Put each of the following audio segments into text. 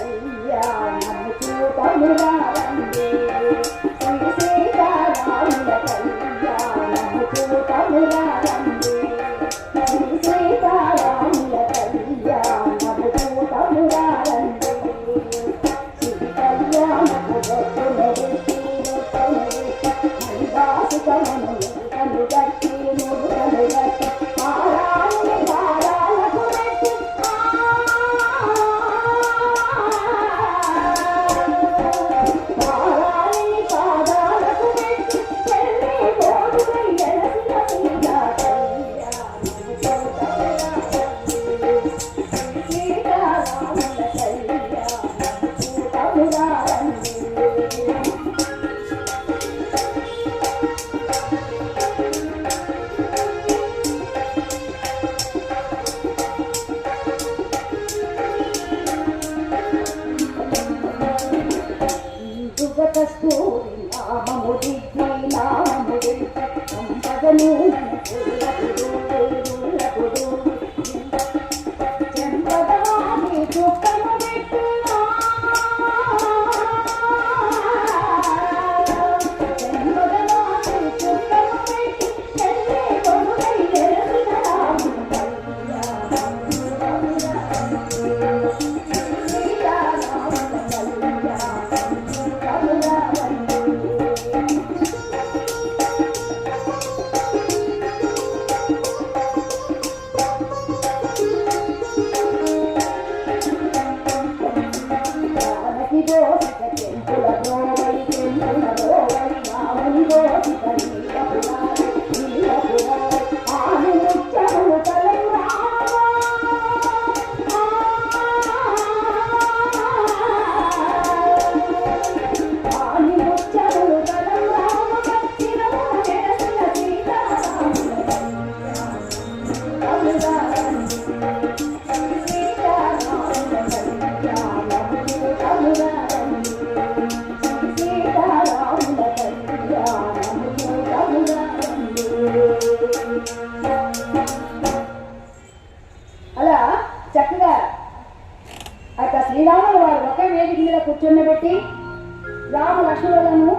కళ్యాణము చూతమురారండి శ్రీ సీతారాముల కళ్యాణము చూతమురారండి శ్రీ సీతారాముల కళ్యాణము చూతమురారండి శ్రీ కళ్యాణము హరిదాసుకమను కను గట్టి మురుకను గట్టి ఆరాముని పాదాలకు మెట్టి ఆరాముని పాదాలకు మెట్టి చెల్లి పోటుకై ఎలసిన సీతా కళ్యాణము సీతారాముల కళ్యాణము చూతమురారండి కస్తూరి నామము దిగ్గి నామము సంపదను చెంపదవాది చుక్కను పెట్టు చెంపదవాది చుక్కను పెట్టి చెల్లె కొడుకై ఎరసిన రాముల అలా చక్కగా ఆ శ్రీరాములు వారు ఒకే వేదిక మీద కూర్చొని రామ లక్ష్మణులను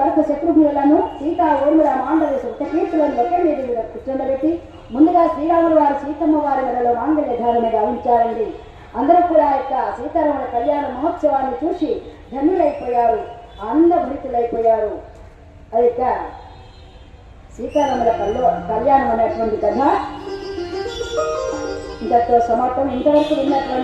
భరత శత్రుఘ్నులను సీతా ఊర్మిళ మాండవ కీర్తులను ఒకే వేదిక మీద కూర్చొని ముందుగా శ్రీరాములు వారు సీతమ్మ వారి మెడలో మాంగళ్య ధారణ గావించారండి. అందరూ కూడా సీతారాముల కళ్యాణ మహోత్సవాన్ని చూసి ధన్యులైపోయారు, ఆనందభరితులైపోయారు. అది సీతారాముల కళ్యాణం అనేటువంటి కథ ఇంతతో సమాప్తం. ఇంతవరకు విన్నటువంటి